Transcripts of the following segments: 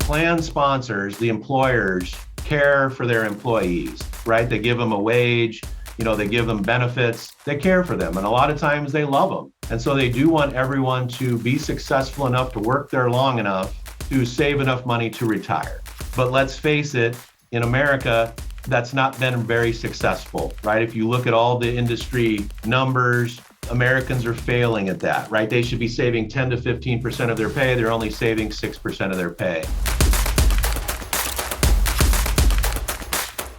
Plan sponsors, the employers, care for their employees, right? They give them a wage, they give them benefits, they care for them. And a lot of times they love them. And so they do want everyone to be successful enough to work there long enough to save enough money to retire. But let's face it, in America, that's not been very successful, right? If you look at all the industry numbers, Americans are failing at that, right? They should be saving 10 to 15% of their pay. They're only saving 6% of their pay.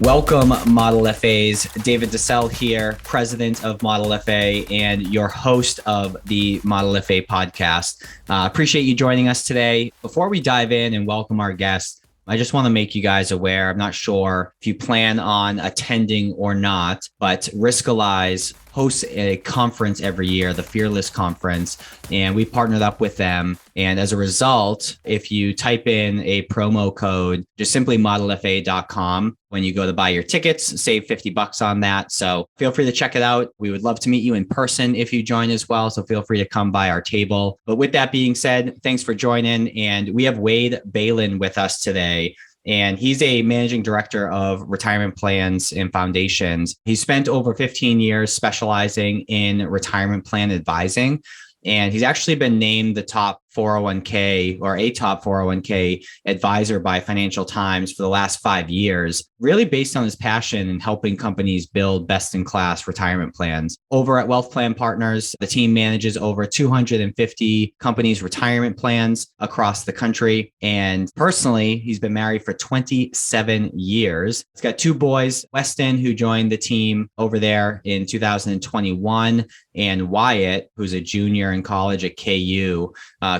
Welcome, Model FAs. David DeSell here, president of Model FA and your host of the Model FA podcast. Appreciate you joining us today. Before we dive in and welcome our guests, I just want to make you guys aware. I'm not sure if you plan on attending or not, but Riskalyze hosts a conference every year, the Fearless Conference, and we partnered up with them. And as a result, if you type in a promo code, just simply modelfa.com, when you go to buy your tickets, save $50 on that. So feel free to check it out. We would love to meet you in person if you join as well. So feel free to come by our table. But with that being said, thanks for joining. And we have Wade Behlen with us today. And he's a managing director of retirement plans and foundations. He spent over 15 years specializing in retirement plan advising. And he's actually been named the top 401k or a top 401k advisor by Financial Times for the last 5 years, really based on his passion in helping companies build best-in-class retirement plans. Over at WealthPLAN Partners, the team manages over 250 companies' retirement plans across the country. And personally, he's been married for 27 years. He's got 2 boys, Weston, who joined the team over there in 2021, and Wyatt, who's a junior in college at KU,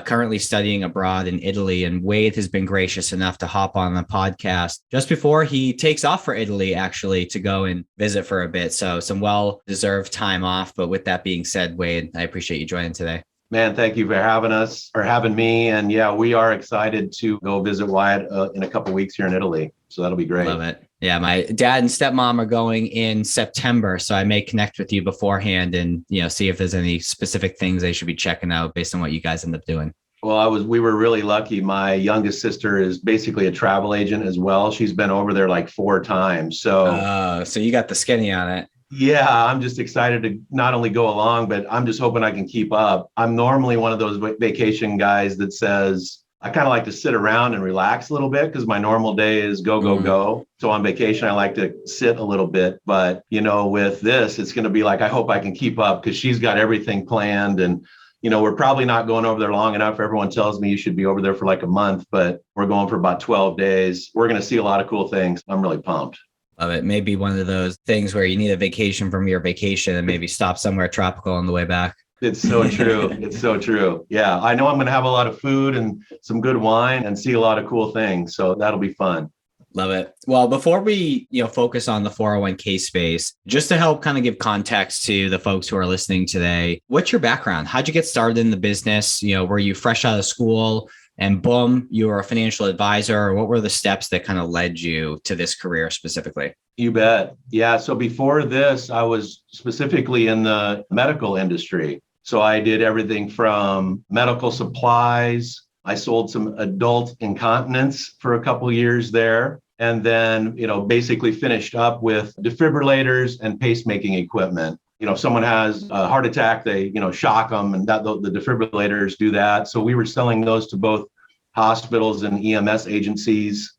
currently studying abroad in Italy. And Wade has been gracious enough to hop on the podcast just before he takes off for Italy, actually, to go and visit for a bit. So some well-deserved time off. But with that being said, Wade, I appreciate you joining today. Man, thank you for having me. And yeah, we are excited to go visit Wyatt in a couple of weeks here in Italy. So that'll be great. Love it. Yeah, my dad and stepmom are going in September, so I may connect with you beforehand and see if there's any specific things they should be checking out based on what you guys end up doing. Well, we were really lucky. My youngest sister is basically a travel agent as well. She's been over there like 4 times. So you got the skinny on it. Yeah, I'm just excited to not only go along, but I'm just hoping I can keep up. I'm normally one of those vacation guys that says, I kind of like to sit around and relax a little bit because my normal day is go, go, go. So on vacation, I like to sit a little bit. But, with this, it's going to be like, I hope I can keep up because she's got everything planned. And, we're probably not going over there long enough. Everyone tells me you should be over there for like a month, but we're going for about 12 days. We're going to see a lot of cool things. I'm really pumped. Love it. Maybe one of those things where you need a vacation from your vacation and maybe stop somewhere tropical on the way back. It's so true. It's so true. Yeah, I know I'm going to have a lot of food and some good wine and see a lot of cool things. So that'll be fun. Love it. Well, before we focus on the 401k space, just to help kind of give context to the folks who are listening today, what's your background? How'd you get started in the business? Were you fresh out of school and boom, you were a financial advisor? Or what were the steps that kind of led you to this career specifically? You bet. Yeah. So before this, I was specifically in the medical industry. So I did everything from medical supplies. I sold some adult incontinence for a couple of years there. And then, basically finished up with defibrillators and pacemaking equipment. If someone has a heart attack, they, shock them, and the defibrillators do that. So we were selling those to both hospitals and EMS agencies.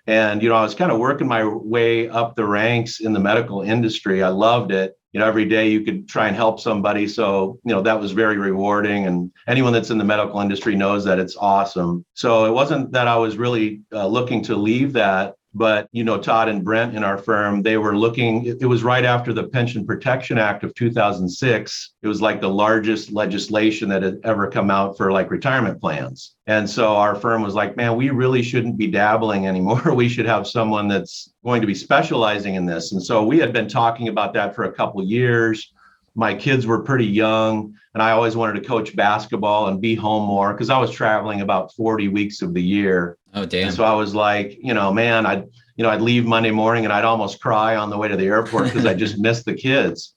And, I was kind of working my way up the ranks in the medical industry. I loved it. Every day you could try and help somebody. So, that was very rewarding. And anyone that's in the medical industry knows that it's awesome. So it wasn't that I was really looking to leave that. But, Todd and Brent in our firm, they were looking, it was right after the Pension Protection Act of 2006. It was like the largest legislation that had ever come out for like retirement plans. And so our firm was like, man, we really shouldn't be dabbling anymore. We should have someone that's going to be specializing in this. And so we had been talking about that for a couple of years. My kids were pretty young and I always wanted to coach basketball and be home more because I was traveling about 40 weeks of the year. Oh, damn. And so I was like, man, I'd leave Monday morning and I'd almost cry on the way to the airport because I just missed the kids.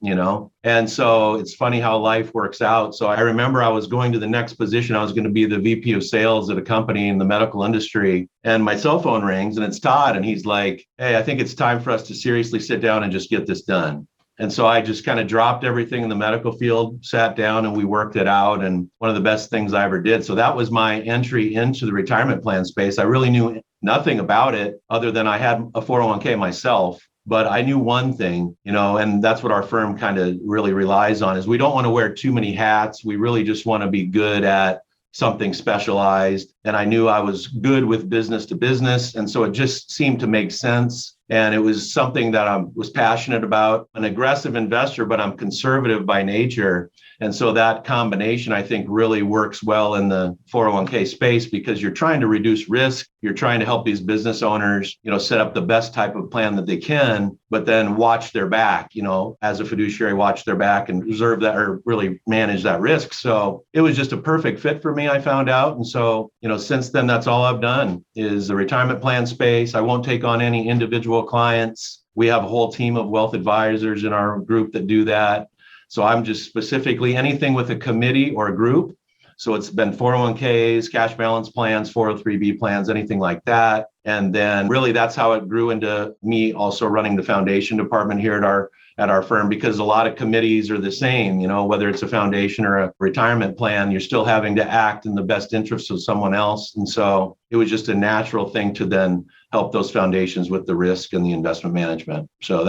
And so it's funny how life works out. So I remember I was going to the next position. I was going to be the VP of sales at a company in the medical industry, and my cell phone rings and it's Todd. And he's like, "Hey, I think it's time for us to seriously sit down and just get this done." And so I just kind of dropped everything in the medical field, sat down, and we worked it out. And one of the best things I ever did. So that was my entry into the retirement plan space. I really knew nothing about it other than I had a 401k myself. But I knew one thing, and that's what our firm kind of really relies on, is we don't want to wear too many hats. We really just want to be good at something specialized. And I knew I was good with business to business. And so it just seemed to make sense. And it was something that I was passionate about. An aggressive investor, but I'm conservative by nature. And so that combination, I think, really works well in the 401k space because you're trying to reduce risk. You're trying to help these business owners, set up the best type of plan that they can, but then watch their back, as a fiduciary, watch their back and reserve that or really manage that risk. So it was just a perfect fit for me, I found out. And so, since then, that's all I've done is the retirement plan space. I won't take on any individual clients. We have a whole team of wealth advisors in our group that do that. So I'm just specifically anything with a committee or a group. So it's been 401ks, cash balance plans, 403b plans, anything like that. And then really that's how it grew into me also running the foundation department here at our firm, because a lot of committees are the same, whether it's a foundation or a retirement plan, you're still having to act in the best interest of someone else. And so it was just a natural thing to then help those foundations with the risk and the investment management. So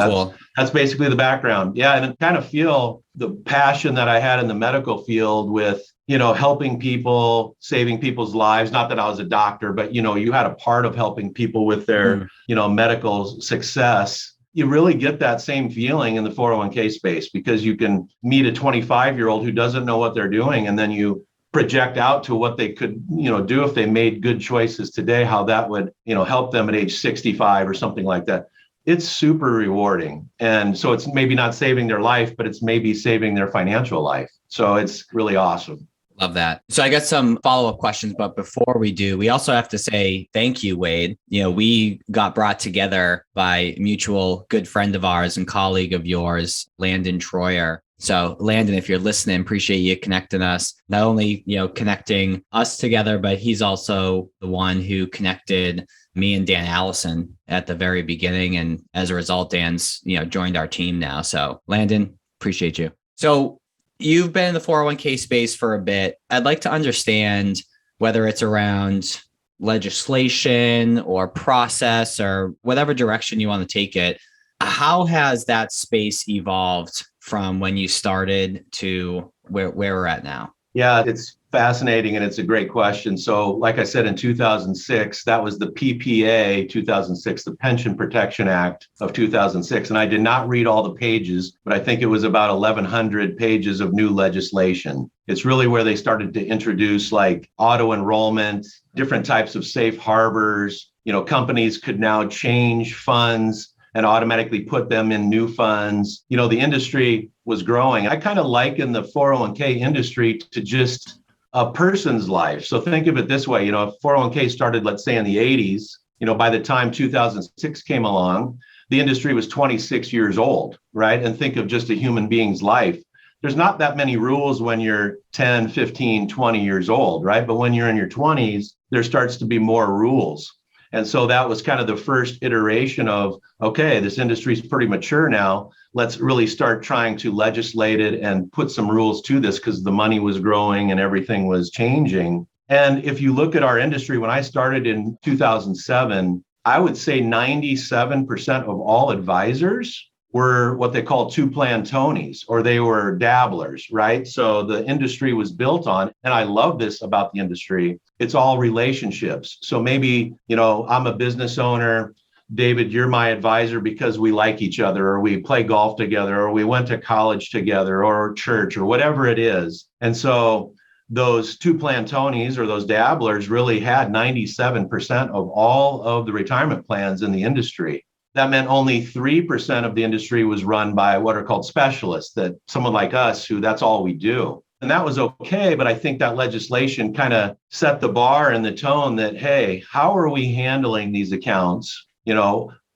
that's basically the background. Yeah. And I kind of feel the passion that I had in the medical field with, helping people, saving people's lives. Not that I was a doctor, but, you had a part of helping people with their, medical success. You really get that same feeling in the 401k space because you can meet a 25-year-old who doesn't know what they're doing. And then you project out to what they could, do if they made good choices today, how that would, help them at age 65 or something like that. It's super rewarding. And so it's maybe not saving their life, but it's maybe saving their financial life. So it's really awesome. Love that. So I got some follow-up questions, but before we do, we also have to say thank you, Wade. We got brought together by a mutual good friend of ours and colleague of yours, Landon Troyer. So Landon, if you're listening, appreciate you connecting us, not only, connecting us together, but he's also the one who connected me and Dan Allison at the very beginning. And as a result, Dan's, joined our team now. So Landon, appreciate you. So you've been in the 401k space for a bit. I'd like to understand whether it's around legislation or process or whatever direction you want to take it. How has that space evolved from when you started to where we're at now? Yeah, it's fascinating and it's a great question. So like I said, in 2006, that was the PPA 2006, the Pension Protection Act of 2006. And I did not read all the pages, but I think it was about 1,100 pages of new legislation. It's really where they started to introduce like auto enrollment, different types of safe harbors. Companies could now change funds and automatically put them in new funds. The industry was growing. I kind of liken the 401k industry to just a person's life. So think of it this way, if 401k started, let's say in the 80s, by the time 2006 came along, the industry was 26 years old, right? And think of just a human being's life. There's not that many rules when you're 10, 15, 20 years old, right? But when you're in your 20s, there starts to be more rules. And so that was kind of the first iteration of, okay, this industry is pretty mature now. Let's really start trying to legislate it and put some rules to this because the money was growing and everything was changing. And if you look at our industry, when I started in 2007, I would say 97% of all advisors were what they call two-plan Tonys, or they were dabblers, right? So the industry was built on, and I love this about the industry, it's all relationships. So maybe, I'm a business owner, David, you're my advisor because we like each other, or we play golf together, or we went to college together, or church, or whatever it is. And so those two-plan Tonys or those dabblers really had 97% of all of the retirement plans in the industry. That meant only 3% of the industry was run by what are called specialists, that someone like us who that's all we do. And that was okay. But I think that legislation kind of set the bar and the tone that, hey, how are we handling these accounts?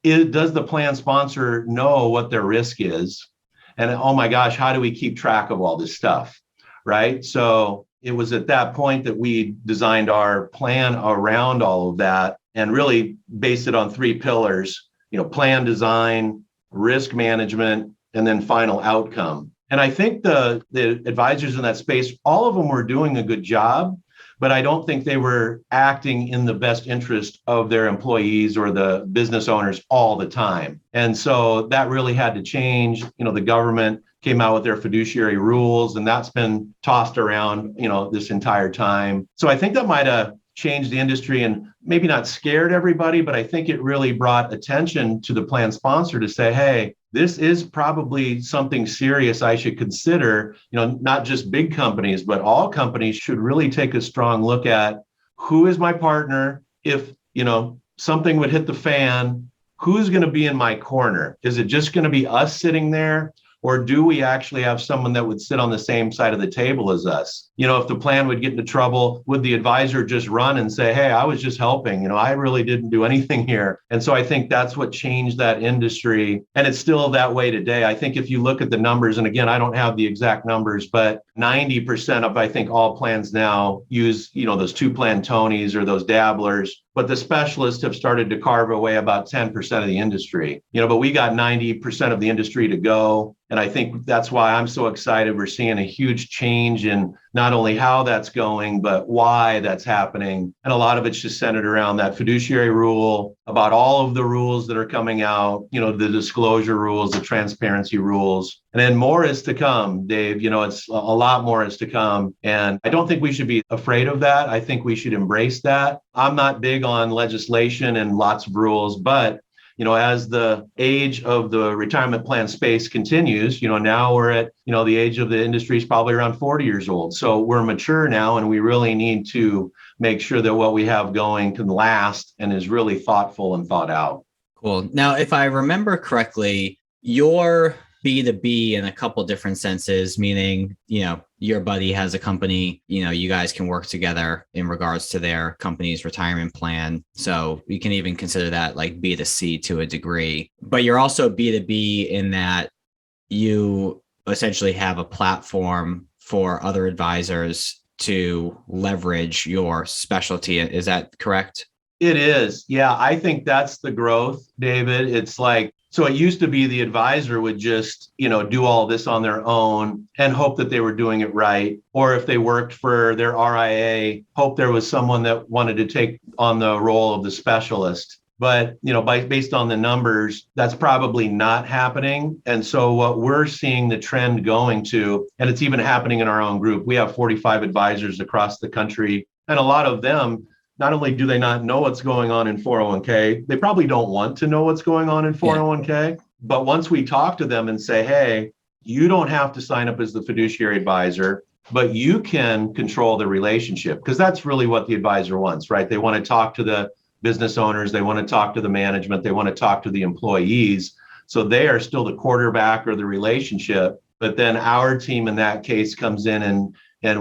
does the plan sponsor know what their risk is? And oh my gosh, how do we keep track of all this stuff? Right. So it was at that point that we designed our plan around all of that and really based it on three pillars, plan design, risk management, and then final outcome. And I think the advisors in that space, all of them were doing a good job, but I don't think they were acting in the best interest of their employees or the business owners all the time. And so that really had to change. The government came out with their fiduciary rules, and that's been tossed around, this entire time. So I think that might have changed the industry and maybe not scared everybody, but I think it really brought attention to the plan sponsor to say, hey, this is probably something serious I should consider. Not just big companies, but all companies should really take a strong look at who is my partner. If, something would hit the fan, who's going to be in my corner? Is it just going to be us sitting there? Or do we actually have someone that would sit on the same side of the table as us? If the plan would get into trouble, would the advisor just run and say, hey, I was just helping, I really didn't do anything here. And so I think that's what changed that industry. And it's still that way today. I think if you look at the numbers, and again, I don't have the exact numbers, but 90% of, I think, all plans now use, those two plan Tonys or those dabblers. But the specialists have started to carve away about 10% of the industry, but we got 90% of the industry to go. And I think that's why I'm so excited. We're seeing a huge change in not only how that's going, but why that's happening. And a lot of it's just centered around that fiduciary rule, about all of the rules that are coming out, the disclosure rules, the transparency rules. And then more is to come, Dave. It's a lot more is to come. And I don't think we should be afraid of that. I think we should embrace that. I'm not big on legislation and lots of rules, but as the age of the retirement plan space continues, now we're at, the age of the industry is probably around 40 years old. So we're mature now, and we really need to make sure that what we have going can last and is really thoughtful and thought out. Cool. Now, if I remember correctly, your B2B in a couple different senses, meaning, your buddy has a company, you guys can work together in regards to their company's retirement plan. So you can even consider that like B2C to a degree, but you're also B2B in that you essentially have a platform for other advisors to leverage your specialty. Is that correct? It is. Yeah, I think that's the growth, David. It's like, so it used to be the advisor would just, do all this on their own and hope that they were doing it right. Or if they worked for their RIA, hope there was someone that wanted to take on the role of the specialist. But, based on the numbers, that's probably not happening. And so what we're seeing the trend going to, and it's even happening in our own group, we have 45 advisors across the country, and a lot of them, not only do they not know what's going on in 401k, they probably don't want to know what's going on in 401k. But once we talk to them and say, hey, you don't have to sign up as the fiduciary advisor, but you can control the relationship, because that's really what the advisor wants, right? They want to talk to the business owners. They want to talk to the management. They want to talk to the employees. So they are still the quarterback or the relationship. But then our team in that case comes in and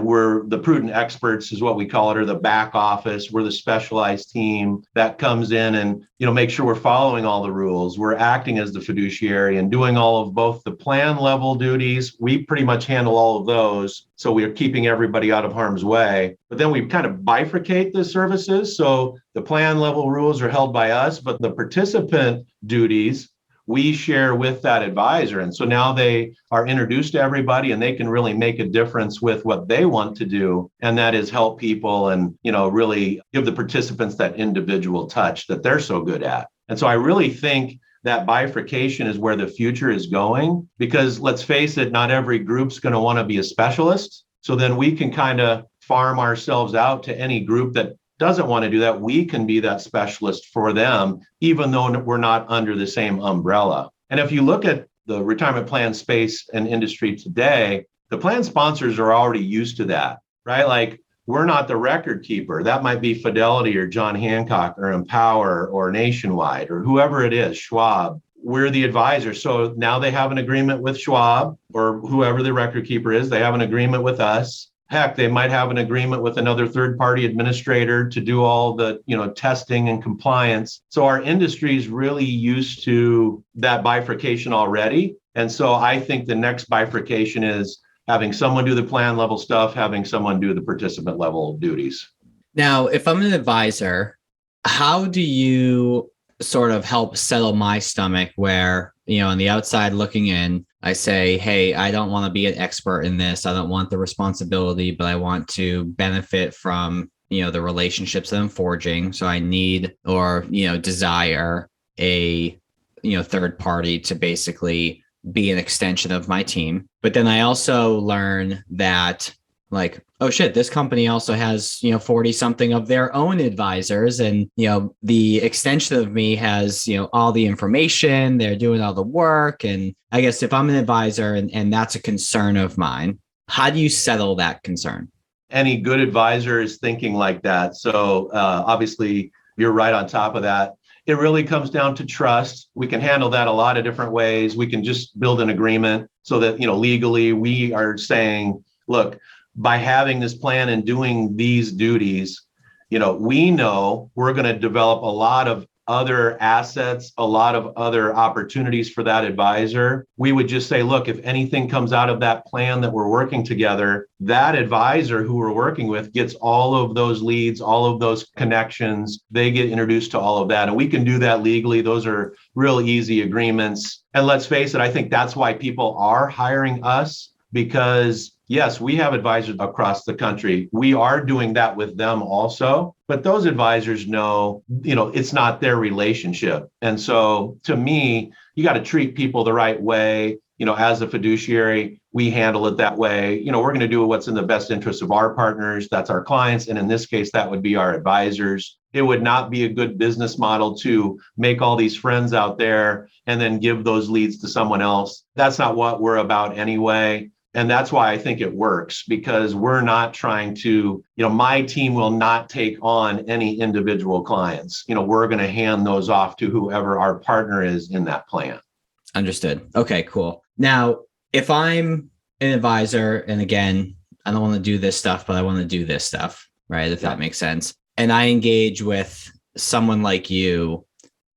we're the prudent experts is what we call it, or the back office. We're the specialized team that comes in and, make sure we're following all the rules. We're acting as the fiduciary and doing all of both the plan level duties. We pretty much handle all of those. So we are keeping everybody out of harm's way. But then we kind of bifurcate the services. So the plan level rules are held by us, but the participant duties we share with that advisor. And so now they are introduced to everybody and they can really make a difference with what they want to do. And that is help people and, really give the participants that individual touch that they're so good at. And so I really think that bifurcation is where the future is going, because let's face it, not every group's going to want to be a specialist. So then we can kind of farm ourselves out to any group that doesn't want to do that. We can be that specialist for them, even though we're not under the same umbrella. And if you look at the retirement plan space and industry today, the plan sponsors are already used to that, right? Like, we're not the record keeper. That might be Fidelity or John Hancock or Empower or Nationwide or whoever it is, Schwab. We're the advisor. So now they have an agreement with Schwab or whoever the record keeper is. They have an agreement with us. Heck, they might have an agreement with another third-party administrator to do all the, testing and compliance. So our industry is really used to that bifurcation already. And so I think the next bifurcation is having someone do the plan level stuff, having someone do the participant level duties. Now, if I'm an advisor, how do you sort of help settle my stomach where, on the outside looking in, I say, hey, I don't want to be an expert in this. I don't want the responsibility, but I want to benefit from, the relationships that I'm forging. So I need or, desire a, third party to basically be an extension of my team. But then I also learn that like, oh shit, this company also has, 40 something of their own advisors. And, the extension of me has, all the information, they're doing all the work. And I guess if I'm an advisor and that's a concern of mine, how do you settle that concern? Any good advisor is thinking like that. So obviously you're right on top of that. It really comes down to trust. We can handle that a lot of different ways. We can just build an agreement so that, legally we are saying, look, by having this plan and doing these duties, we know we're going to develop a lot of other assets, a lot of other opportunities for that advisor. We would just say, look, if anything comes out of that plan that we're working together, that advisor who we're working with gets all of those leads, all of those connections. They get introduced to all of that. And we can do that legally. Those are real easy agreements. And let's face it, I think that's why people are hiring us, because yes, we have advisors across the country. We are doing that with them also, but those advisors know, it's not their relationship. And so to me, you got to treat people the right way. As a fiduciary, we handle it that way. We're going to do what's in the best interest of our partners. That's our clients. And in this case, that would be our advisors. It would not be a good business model to make all these friends out there and then give those leads to someone else. That's not what we're about anyway. And that's why I think it works, because we're not trying to, my team will not take on any individual clients. We're going to hand those off to whoever our partner is in that plan. Understood. Okay, cool. Now, if I'm an advisor, and again, I don't want to do this stuff, but I want to do this stuff, right? If that makes sense. And I engage with someone like you,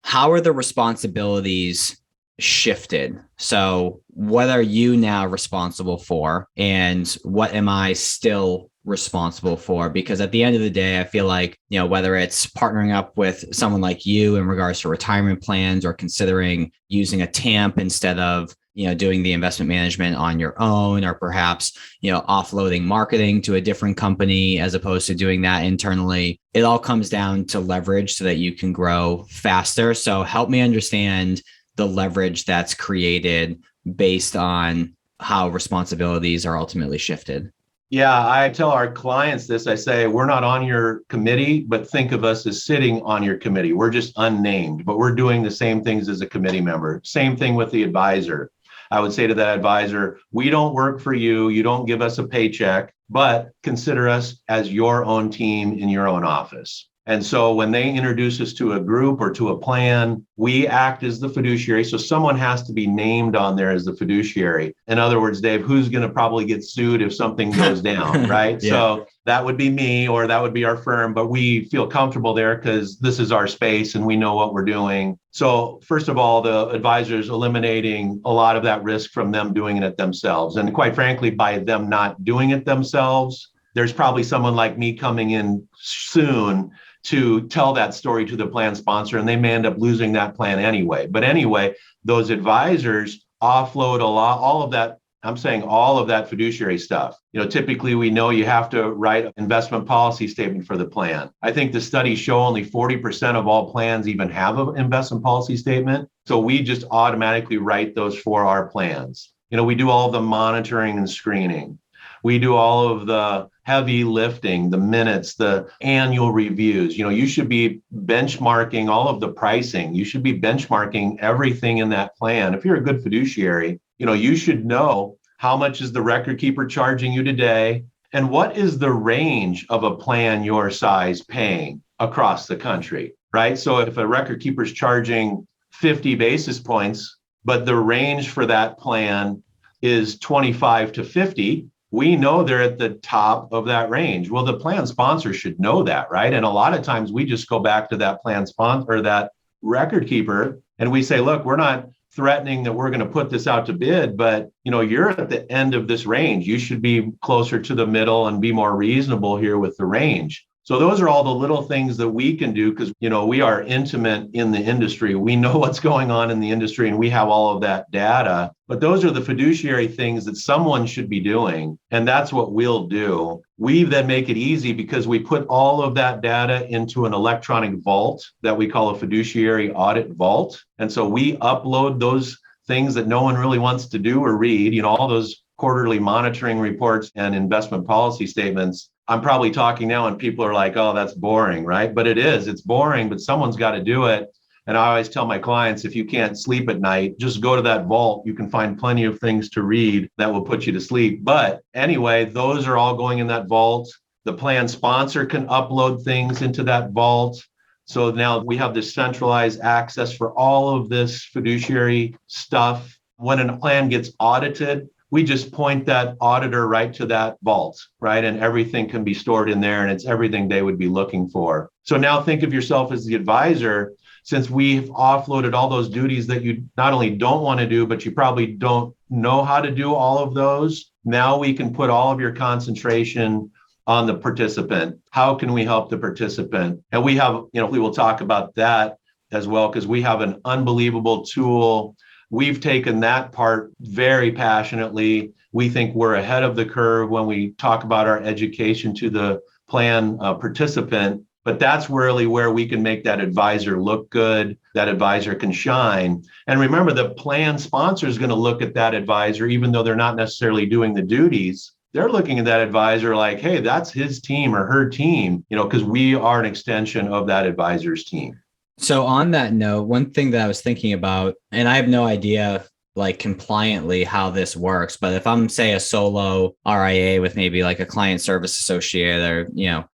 how are the responsibilities shifted? So what are you now responsible for, and what am I still responsible for? Because at the end of the day, I feel like, whether it's partnering up with someone like you in regards to retirement plans, or considering using a TAMP instead of, doing the investment management on your own, or perhaps, offloading marketing to a different company as opposed to doing that internally, it all comes down to leverage so that you can grow faster. So help me understand the leverage that's created based on how responsibilities are ultimately shifted. Yeah, I tell our clients this. I say, we're not on your committee, but think of us as sitting on your committee. We're just unnamed, but we're doing the same things as a committee member. Same thing with the advisor. I would say to that advisor, we don't work for you. You don't give us a paycheck, but consider us as your own team in your own office. And so when they introduce us to a group or to a plan, we act as the fiduciary. So someone has to be named on there as the fiduciary. In other words, Dave, who's going to probably get sued if something goes down, right? Yeah. So that would be me, or that would be our firm, but we feel comfortable there because this is our space and we know what we're doing. So first of all, the advisor's eliminating a lot of that risk from them doing it themselves. And quite frankly, by them not doing it themselves, there's probably someone like me coming in soon to tell that story to the plan sponsor, and they may end up losing that plan anyway. But anyway, those advisors offload a lot, all of that. I'm saying all of that fiduciary stuff. Typically we know you have to write an investment policy statement for the plan. I think the studies show only 40% of all plans even have an investment policy statement. So we just automatically write those for our plans. We do all the monitoring and screening. We do all of the heavy lifting, the minutes, the annual reviews. You should be benchmarking all of the pricing. You should be benchmarking everything in that plan. If you're a good fiduciary, you should know how much is the record keeper charging you today, and what is the range of a plan your size paying across the country, right? So if a record keeper is charging 50 basis points, but the range for that plan is 25 to 50, we know they're at the top of that range. Well, the plan sponsor should know that, right? And a lot of times we just go back to that plan sponsor or that record keeper and we say, look, we're not threatening that we're going to put this out to bid, but you're at the end of this range. You should be closer to the middle and be more reasonable here with the range. So those are all the little things that we can do because, we are intimate in the industry. We know what's going on in the industry and we have all of that data. But those are the fiduciary things that someone should be doing. And that's what we'll do. We then make it easy because we put all of that data into an electronic vault that we call a fiduciary audit vault. And so we upload those things that no one really wants to do or read, all those quarterly monitoring reports and investment policy statements. I'm probably talking now and people are like, oh, that's boring, right? But it's boring, but someone's got to do it. And I always tell my clients, if you can't sleep at night, just go to that vault. You can find plenty of things to read that will put you to sleep. But anyway, those are all going in that vault. The plan sponsor can upload things into that vault. So now we have this centralized access for all of this fiduciary stuff. When a plan gets audited, we just point that auditor right to that vault, right? And everything can be stored in there and it's everything they would be looking for. So now think of yourself as the advisor, since we've offloaded all those duties that you not only don't want to do, but you probably don't know how to do all of those. Now we can put all of your concentration on the participant. How can we help the participant? And we have, we will talk about that as well, because we have an unbelievable tool. We've taken that part very passionately. We think we're ahead of the curve when we talk about our education to the plan participant, but that's really where we can make that advisor look good, that advisor can shine. And remember, the plan sponsor is going to look at that advisor, even though they're not necessarily doing the duties. They're looking at that advisor like, hey, that's his team or her team, because we are an extension of that advisor's team. So on that note, one thing that I was thinking about, and I have no idea like compliantly how this works, but if I'm say a solo RIA with maybe like a client service associate or,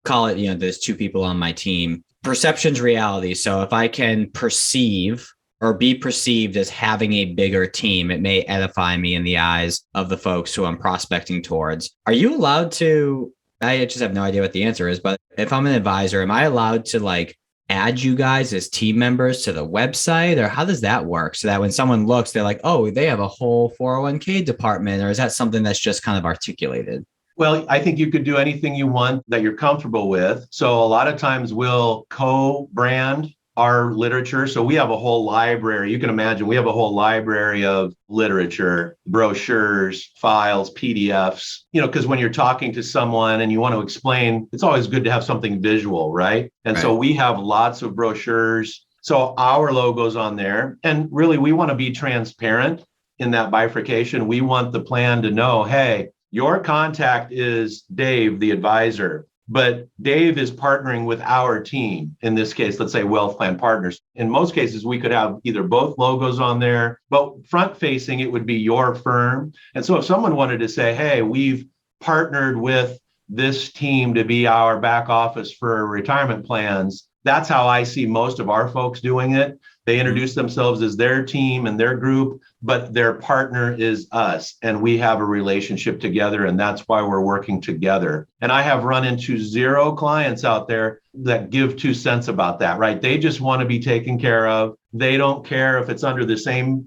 call it, there's two people on my team, perception's reality. So if I can perceive or be perceived as having a bigger team, it may edify me in the eyes of the folks who I'm prospecting towards. Are you allowed to, I just have no idea what the answer is, but if I'm an advisor, am I allowed to like add you guys as team members to the website, or how does that work? So that when someone looks, they're like, oh, they have a whole 401k department, or is that something that's just kind of articulated? Well, I think you could do anything you want that you're comfortable with. So a lot of times we'll co-brand our literature. So we have a whole library. You can imagine we have a whole library of literature, brochures, files, PDFs, because when you're talking to someone and you want to explain, it's always good to have something visual, right? And so we have lots of brochures. So our logo's on there. And really, we want to be transparent in that bifurcation. We want the plan to know, hey, your contact is Dave, the advisor. But Dave is partnering with our team. In this case, let's say WealthPLAN Partners. In most cases, we could have either both logos on there, but front facing, it would be your firm. And so if someone wanted to say, hey, we've partnered with this team to be our back office for retirement plans, that's how I see most of our folks doing it. They introduce themselves as their team and their group, but their partner is us. And we have a relationship together. And that's why we're working together. And I have run into zero clients out there that give 2 cents about that, right? They just want to be taken care of. They don't care if it's under the same,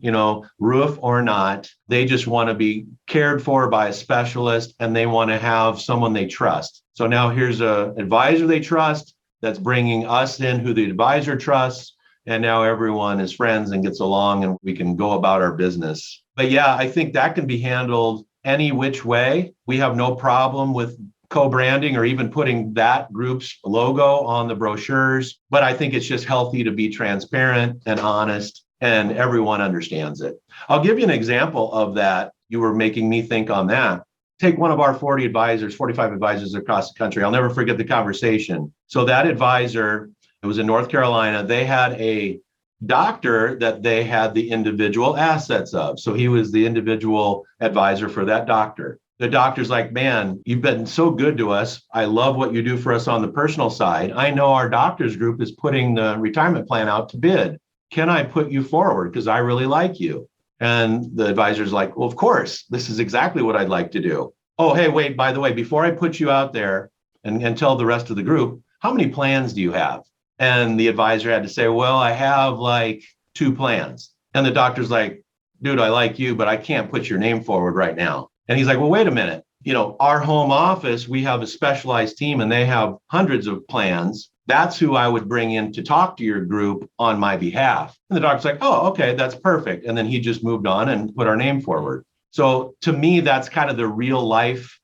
roof or not. They just want to be cared for by a specialist and they want to have someone they trust. So now here's an advisor they trust that's bringing us in who the advisor trusts. And now everyone is friends and gets along and we can go about our business. But yeah, I think that can be handled any which way. We have no problem with co-branding or even putting that group's logo on the brochures. But I think it's just healthy to be transparent and honest and everyone understands it. I'll give you an example of that. You were making me think on that. Take one of our 45 advisors across the country. I'll never forget the conversation. So that advisor, it was in North Carolina. They had a doctor that they had the individual assets of. So he was the individual advisor for that doctor. The doctor's like, man, you've been so good to us. I love what you do for us on the personal side. I know our doctors group is putting the retirement plan out to bid. Can I put you forward? Because I really like you. And the advisor's like, well, of course, this is exactly what I'd like to do. oh, hey, wait, by the way, before I put you out there and tell the rest of the group, how many plans do you have? And the advisor had to say, well, I have like 2 plans. And the doctor's like, dude, I like you, but I can't put your name forward right now. And he's like, well, wait a minute. Our home office, we have a specialized team and they have hundreds of plans. That's who I would bring in to talk to your group on my behalf. And the doctor's like, oh, okay, that's perfect. And then he just moved on and put our name forward. So to me, that's kind of the real life,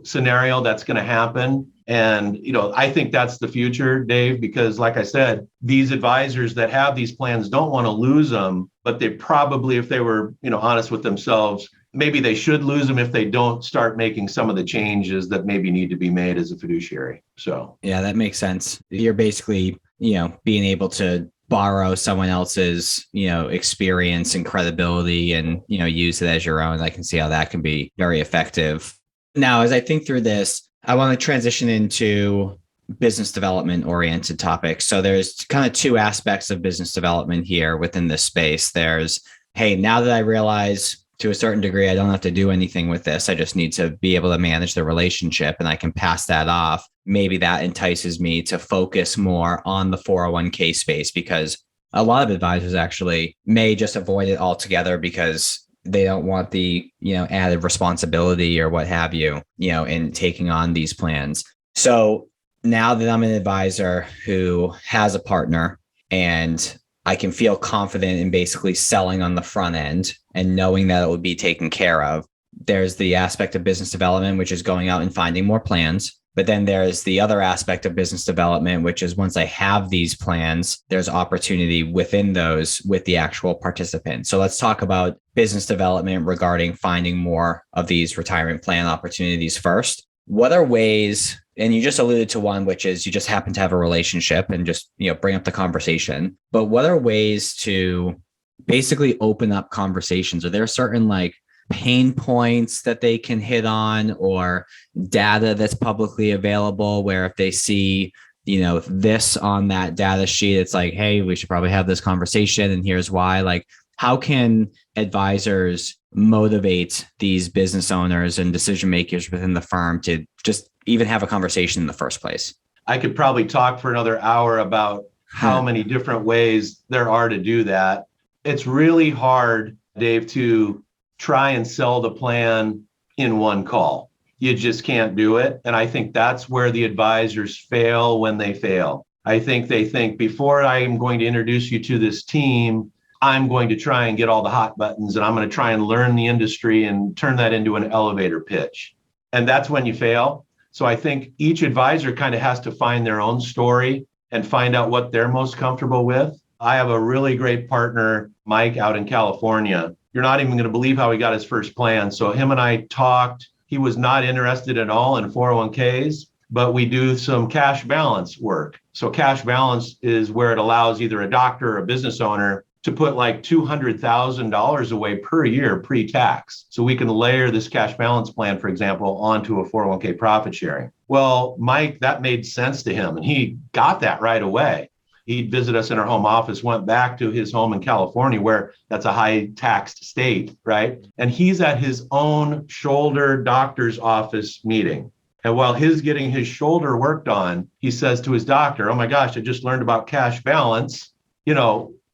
scenario that's going to happen. And, I think that's the future, Dave, because like I said, these advisors that have these plans don't want to lose them, but they probably, if they were, honest with themselves, maybe they should lose them if they don't start making some of the changes that maybe need to be made as a fiduciary. So, yeah, that makes sense. You're basically, being able to borrow someone else's, experience and credibility and, use it as your own. I can see how that can be very effective. Now, as I think through this, I want to transition into business development oriented topics. So there's kind of 2 aspects of business development here within this space. There's, hey, now that I realize to a certain degree, I don't have to do anything with this. I just need to be able to manage the relationship and I can pass that off. Maybe that entices me to focus more on the 401k space, because a lot of advisors actually may just avoid it altogether because they don't want the, added responsibility or what have you, in taking on these plans. So now that I'm an advisor who has a partner and I can feel confident in basically selling on the front end and knowing that it will be taken care of, there's the aspect of business development, which is going out and finding more plans. But then there's the other aspect of business development, which is once I have these plans, there's opportunity within those with the actual participant. So let's talk about business development regarding finding more of these retirement plan opportunities first. What are ways, and you just alluded to one, which is you just happen to have a relationship and just, bring up the conversation. But what are ways to basically open up conversations? Are there certain pain points that they can hit on, or data that's publicly available where if they see, this on that data sheet, it's like, hey, we should probably have this conversation and here's why? How can advisors motivate these business owners and decision makers within the firm to just even have a conversation in the first place? I could probably talk for another hour about how many different ways there are to do that. It's really hard, Dave, to try and sell the plan in one call. You just can't do it. And I think that's where the advisors fail when they fail. I think they think, before I am going to introduce you to this team, I'm going to try and get all the hot buttons and I'm going to try and learn the industry and turn that into an elevator pitch. And that's when you fail. So I think each advisor kind of has to find their own story and find out what they're most comfortable with. I have a really great partner, Mike, out in California. You're not even going to believe how he got his first plan. So him and I talked. He was not interested at all in 401ks, but we do some cash balance work. So cash balance is where it allows either a doctor or a business owner to put like $200,000 away per year pre-tax. So we can layer this cash balance plan, for example, onto a 401k profit sharing. Well, Mike, that made sense to him and he got that right away. He'd visit us in our home office, went back to his home in California, where that's a high taxed state, right? And he's at his own shoulder doctor's office meeting. And while he's getting his shoulder worked on, he says to his doctor, oh my gosh, I just learned about cash balance.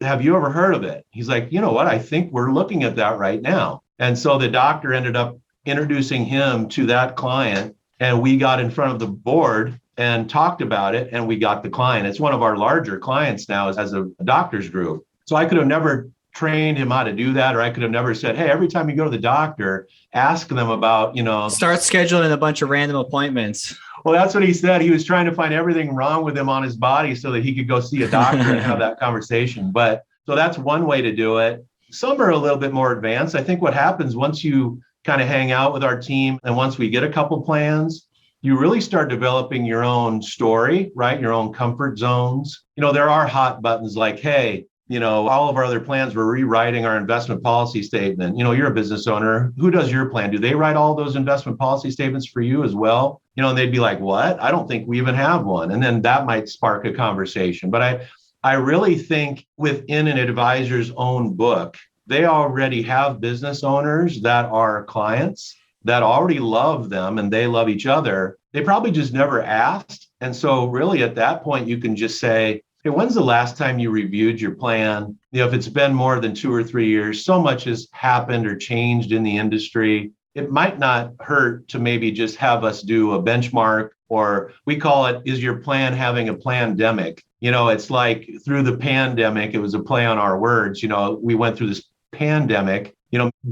Have you ever heard of it? He's like, you know what? I think we're looking at that right now. And so the doctor ended up introducing him to that client, and we got in front of the board and talked about it, and we got the client. It's one of our larger clients now as a doctor's group. So I could have never trained him how to do that, or I could have never said, hey, every time you go to the doctor, ask them about, Start scheduling a bunch of random appointments. Well, that's what he said. He was trying to find everything wrong with him on his body so that he could go see a doctor and have that conversation. But so that's one way to do it. Some are a little bit more advanced. I think what happens once you kind of hang out with our team and once we get a couple plans, you really start developing your own story, right? Your own comfort zones. There are hot buttons like, hey, all of our other plans, we're rewriting our investment policy statement. You're a business owner. Who does your plan? Do they write all those investment policy statements for you as well? And they'd be like, what? I don't think we even have one. And then that might spark a conversation. But I really think within an advisor's own book, they already have business owners that are clients. that already love them and they love each other. They probably just never asked. And so really at that point, you can just say, hey, when's the last time you reviewed your plan? If it's been more than 2 or 3 years, so much has happened or changed in the industry. It might not hurt to maybe just have us do a benchmark, or we call it, is your plan having a plandemic? It's like through the pandemic, it was a play on our words. We went through this pandemic.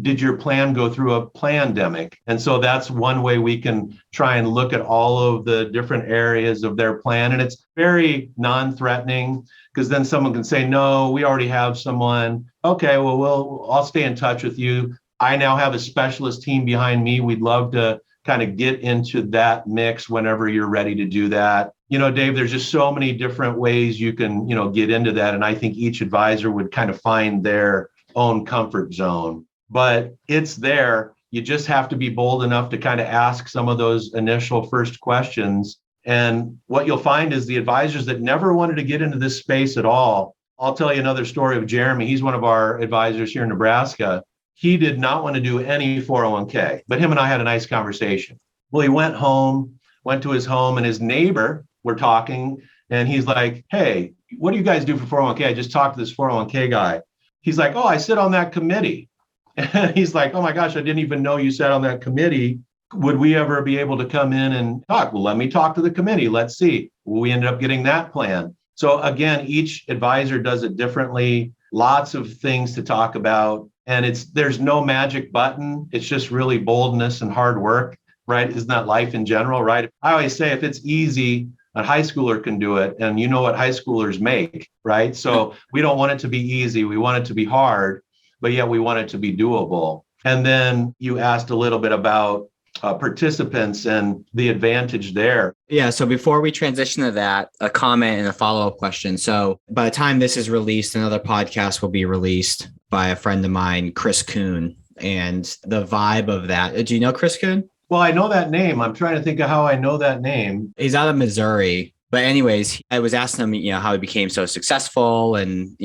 Did your plan go through a plandemic? And so that's one way we can try and look at all of the different areas of their plan. And it's very non-threatening, because then someone can say, no, we already have someone. Okay, well, I'll stay in touch with you. I now have a specialist team behind me. We'd love to kind of get into that mix whenever you're ready to do that. Dave, there's just so many different ways you can, get into that. And I think each advisor would kind of find their own comfort zone. But it's there. You just have to be bold enough to kind of ask some of those initial first questions. And what you'll find is the advisors that never wanted to get into this space at all. I'll tell you another story of Jeremy. He's one of our advisors here in Nebraska. He did not want to do any 401k, but him and I had a nice conversation. Well, he went to his home, and his neighbor, we're talking, and he's like, hey, what do you guys do for 401k? I just talked to this 401k guy. He's like, oh, I sit on that committee. And he's like, oh my gosh, I didn't even know you sat on that committee. Would we ever be able to come in and talk? Well, let me talk to the committee. Let's see. We ended up getting that plan. So again, each advisor does it differently. Lots of things to talk about. And there's no magic button. It's just really boldness and hard work, right? Isn't that life in general, right? I always say if it's easy, a high schooler can do it. And you know what high schoolers make, right? So we don't want it to be easy. We want it to be hard, but yet we want it to be doable. And then you asked a little bit about participants and the advantage there. Yeah. So before we transition to that, a comment and a follow-up question. So by the time this is released, another podcast will be released by a friend of mine, Chris Kuhn. And the vibe of that, do you know Chris Kuhn? Well, I know that name. I'm trying to think of how I know that name. He's out of Missouri. But anyways, I was asking him, how he became so successful. And,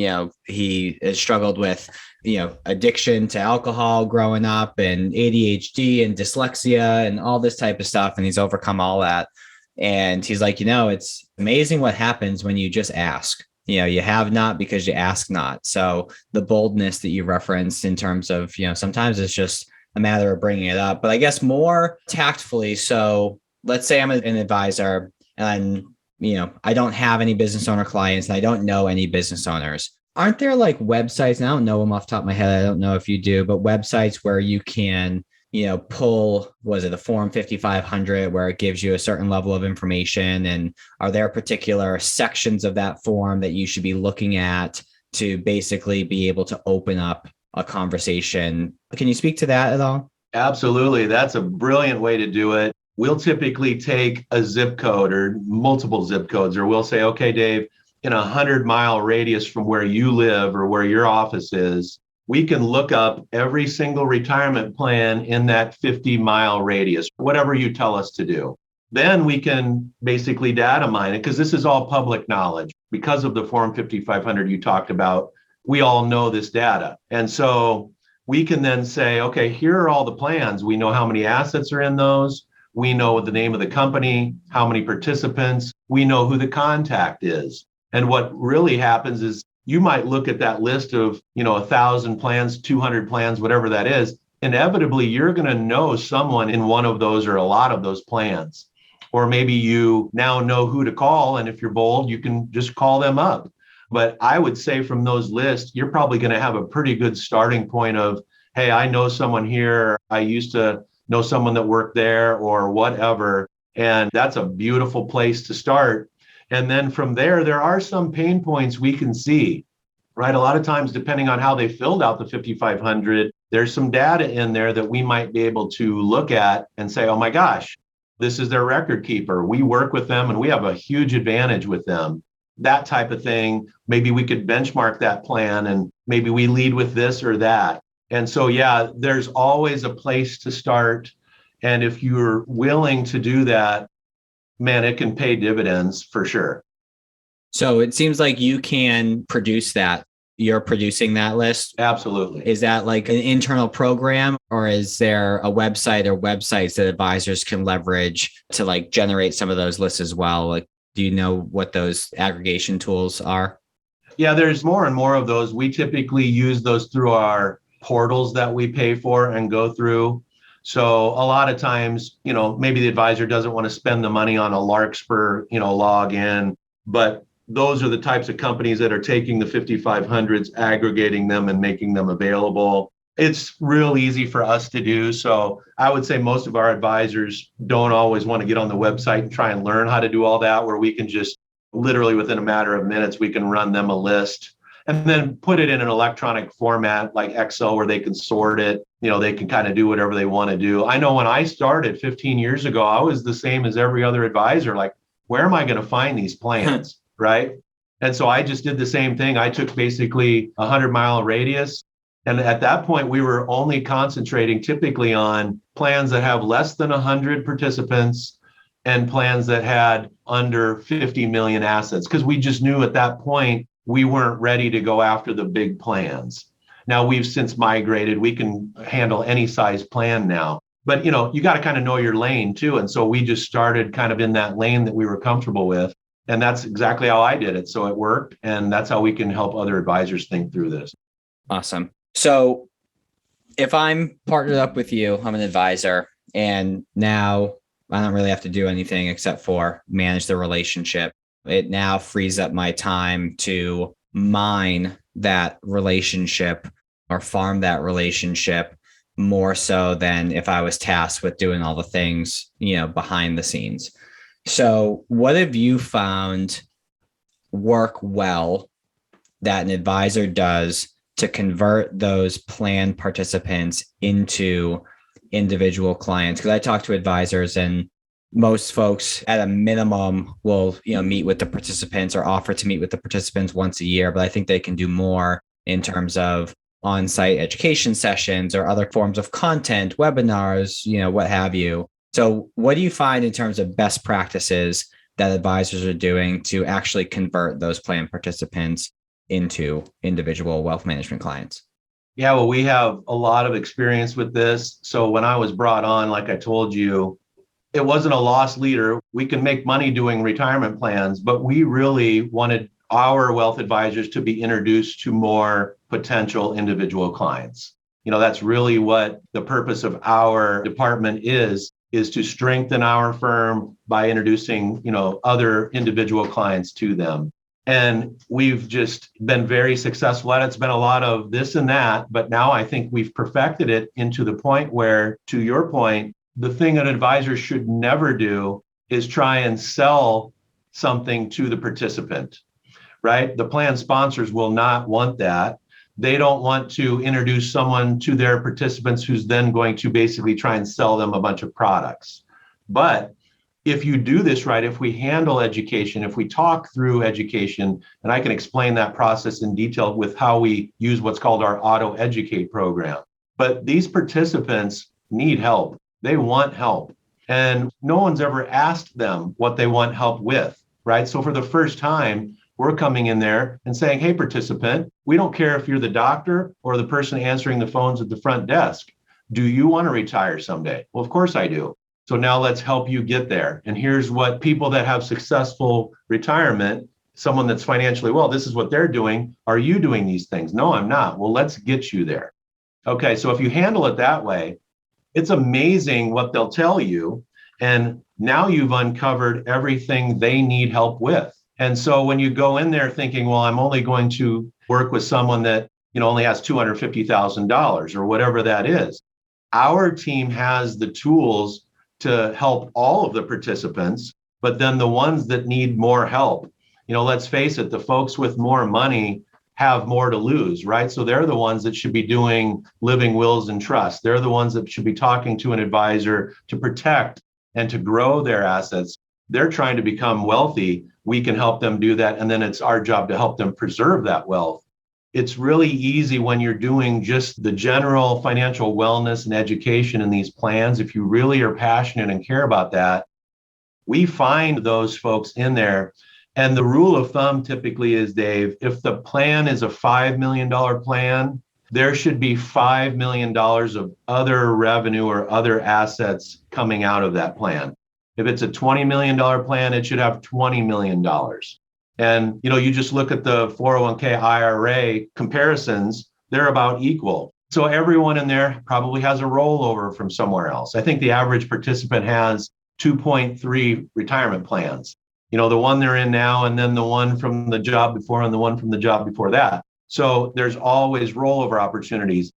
he has struggled with, addiction to alcohol growing up, and ADHD and dyslexia and all this type of stuff. And he's overcome all that. And he's like, it's amazing what happens when you just ask. You have not because you ask not. So the boldness that you referenced in terms of, sometimes it's just a matter of bringing it up, but I guess more tactfully. So let's say I'm an advisor and, I don't have any business owner clients and I don't know any business owners. Aren't there like websites, and I don't know them off the top of my head, I don't know if you do, but websites where you can, pull, was it a Form 5500 where it gives you a certain level of information? And are there particular sections of that form that you should be looking at to basically be able to open up a conversation? Can you speak to that at all? Absolutely. That's a brilliant way to do it. We'll typically take a zip code or multiple zip codes, or we'll say, okay, Dave, in a 100-mile radius from where you live or where your office is, we can look up every single retirement plan in that 50-mile radius, whatever you tell us to do. Then we can basically data mine it, because this is all public knowledge. Because of the Form 5500 you talked about, we all know this data. And so we can then say, okay, here are all the plans. We know how many assets are in those. We know the name of the company, how many participants. We know who the contact is. And what really happens is you might look at that list of, 1,000 plans, 200 plans, whatever that is. Inevitably, you're going to know someone in one of those or a lot of those plans. Or maybe you now know who to call. And if you're bold, you can just call them up. But I would say from those lists, you're probably going to have a pretty good starting point of, hey, I know someone here. I used to know someone that worked there or whatever. And that's a beautiful place to start. And then from there are some pain points we can see, right? A lot of times, depending on how they filled out the 5500, there's some data in there that we might be able to look at and say, oh my gosh, this is their record keeper. We work with them and we have a huge advantage with them. That type of thing. Maybe we could benchmark that plan and maybe we lead with this or that. And so, yeah, there's always a place to start. And if you're willing to do that, man, it can pay dividends for sure. So it seems like you can produce that. you're producing that list? Absolutely. Is that like an internal program, or is there a website or websites that advisors can leverage to like generate some of those lists as well? Like, do you know what those aggregation tools are? Yeah, there's more and more of those. We typically use those through our portals that we pay for and go through. So a lot of times, maybe the advisor doesn't want to spend the money on a Larkspur, login, but those are the types of companies that are taking the 5500s, aggregating them and making them available. It's real easy for us to do. So I would say most of our advisors don't always want to get on the website and try and learn how to do all that, where we can just literally within a matter of minutes, we can run them a list and then put it in an electronic format like Excel where they can sort it. They can kind of do whatever they want to do. I know when I started 15 years ago, I was the same as every other advisor. Like, where am I going to find these plans? Right. And so I just did the same thing. I took basically a 100-mile radius. And at that point, we were only concentrating typically on plans that have less than 100 participants and plans that had under 50 million assets, because we just knew at that point we weren't ready to go after the big plans. Now we've since migrated. We can handle any size plan now. But you got to kind of know your lane too. And so we just started kind of in that lane that we were comfortable with. And that's exactly how I did it. So it worked. And that's how we can help other advisors think through this. Awesome. So if I'm partnered up with you, I'm an advisor, and now I don't really have to do anything except for manage the relationship. It now frees up my time to mine that relationship or farm that relationship more so than if I was tasked with doing all the things, behind the scenes. So what have you found work well that an advisor does to convert those plan participants into individual clients? Because I talk to advisors, and most folks at a minimum will, meet with the participants or offer to meet with the participants once a year. But I think they can do more in terms of on-site education sessions or other forms of content, webinars, what have you. So what do you find in terms of best practices that advisors are doing to actually convert those plan participants into individual wealth management clients? Yeah, well, we have a lot of experience with this. So when I was brought on, like I told you, it wasn't a loss leader. We can make money doing retirement plans, but we really wanted our wealth advisors to be introduced to more potential individual clients. That's really what the purpose of our department is to strengthen our firm by introducing, other individual clients to them. And we've just been very successful at it. It's been a lot of this and that, but now I think we've perfected it into the point where, to your point, the thing an advisor should never do is try and sell something to the participant, right? The plan sponsors will not want that. They don't want to introduce someone to their participants who's then going to basically try and sell them a bunch of products. But if you do this right, if we handle education, if we talk through education, and I can explain that process in detail with how we use what's called our Auto Educate program. But these participants need help. They want help. And no one's ever asked them what they want help with, right? So for the first time, we're coming in there and saying, hey, participant, we don't care if you're the doctor or the person answering the phones at the front desk. Do you want to retire someday? Well, of course I do. So now let's help you get there. And here's what people that have successful retirement, someone that's financially well, this is what they're doing. Are you doing these things? No, I'm not. Well, let's get you there. Okay, so if you handle it that way, it's amazing what they'll tell you. And now you've uncovered everything they need help with. And so when you go in there thinking, well, I'm only going to work with someone that only has $250,000 or whatever that is, our team has the tools to help all of the participants, but then the ones that need more help, let's face it, the folks with more money have more to lose, right? So they're the ones that should be doing living wills and trusts. They're the ones that should be talking to an advisor to protect and to grow their assets. They're trying to become wealthy. We can help them do that. And then it's our job to help them preserve that wealth. It's really easy when you're doing just the general financial wellness and education in these plans. If you really are passionate and care about that, we find those folks in there. And the rule of thumb typically is, Dave, if the plan is a $5 million plan, there should be $5 million of other revenue or other assets coming out of that plan. If it's a $20 million plan, it should have $20 million. And, you just look at the 401k IRA comparisons, they're about equal. So everyone in there probably has a rollover from somewhere else. I think the average participant has 2.3 retirement plans. The one they're in now, and then the one from the job before, and the one from the job before that. So there's always rollover opportunities.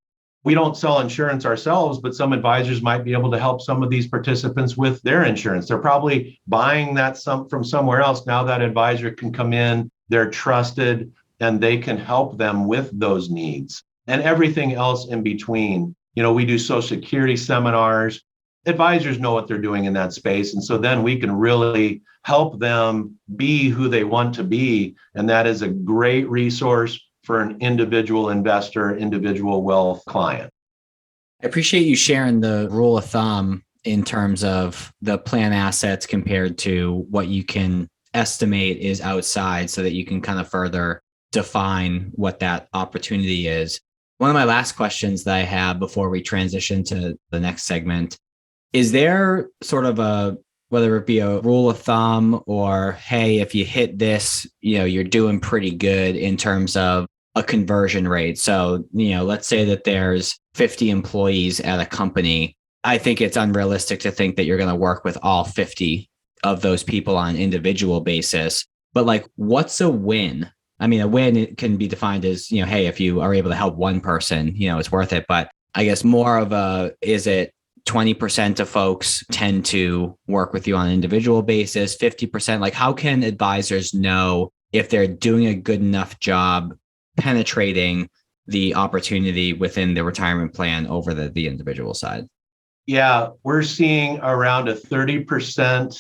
We don't sell insurance ourselves, but some advisors might be able to help some of these participants with their insurance. They're probably buying that from somewhere else. Now that advisor can come in, they're trusted, and they can help them with those needs and everything else in between. We do Social Security seminars. Advisors know what they're doing in that space. And so then we can really help them be who they want to be. And that is a great resource for an individual investor, individual wealth client. I appreciate you sharing the rule of thumb in terms of the plan assets compared to what you can estimate is outside, so that you can kind of further define what that opportunity is. One of my last questions that I have before we transition to the next segment, is there sort of whether it be a rule of thumb or, hey, if you hit this, you're doing pretty good in terms of a conversion rate? So, let's say that there's 50 employees at a company. I think it's unrealistic to think that you're going to work with all 50 of those people on an individual basis. But what's a win? I mean, a win can be defined as, hey, if you are able to help one person, it's worth it. But I guess more of is it 20% of folks tend to work with you on an individual basis, 50%? How can advisors know if they're doing a good enough job penetrating the opportunity within the retirement plan over the individual side? Yeah, we're seeing around a 30%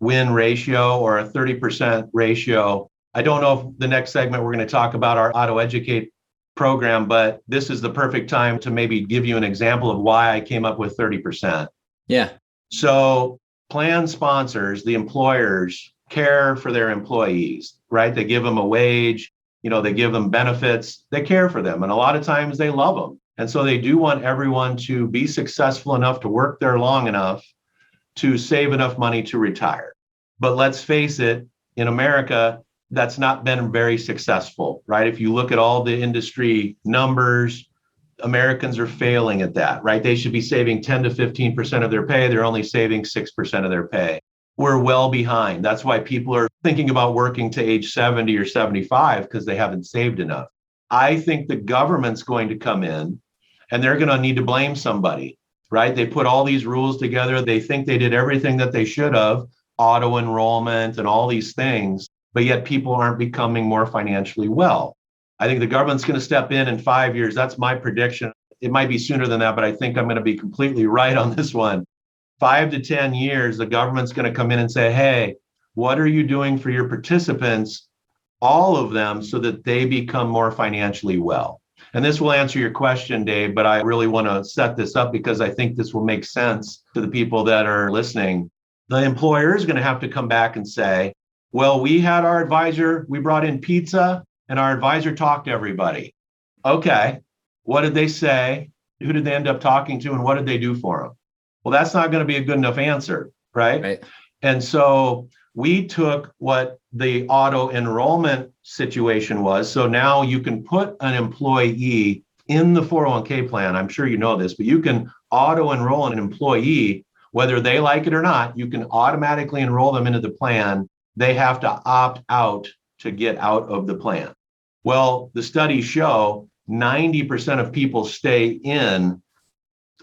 win ratio or a 30% ratio. I don't know if the next segment we're going to talk about our Auto Educate program, but this is the perfect time to maybe give you an example of why I came up with 30%. Yeah. So plan sponsors, the employers, care for their employees, right? They give them a wage, they give them benefits, they care for them. And a lot of times they love them. And so they do want everyone to be successful enough to work there long enough to save enough money to retire. But let's face it, in America, that's not been very successful, right? If you look at all the industry numbers, Americans are failing at that, right? They should be saving 10 to 15% of their pay. They're only saving 6% of their pay. We're well behind. That's why people are thinking about working to age 70 or 75 because they haven't saved enough. I think the government's going to come in and they're going to need to blame somebody, right? They put all these rules together. They think they did everything that they should have, auto enrollment and all these things, but yet people aren't becoming more financially well. I think the government's going to step in 5 years. That's my prediction. It might be sooner than that, but I think I'm going to be completely right on this one. 5 to 10 years, the government's going to come in and say, hey, what are you doing for your participants, all of them, so that they become more financially well? And this will answer your question, Dave, but I really want to set this up because I think this will make sense to the people that are listening. The employer is going to have to come back and say, well, we had our advisor, we brought in pizza, and our advisor talked to everybody. Okay, what did they say? Who did they end up talking to, and what did they do for them? Well, that's not going to be a good enough answer, right? And so we took what the auto enrollment situation was. So now you can put an employee in the 401k plan. I'm sure you know this, but you can auto enroll an employee, whether they like it or not. You can automatically enroll them into the plan. They have to opt out to get out of the plan. Well, the studies show 90% of people stay in,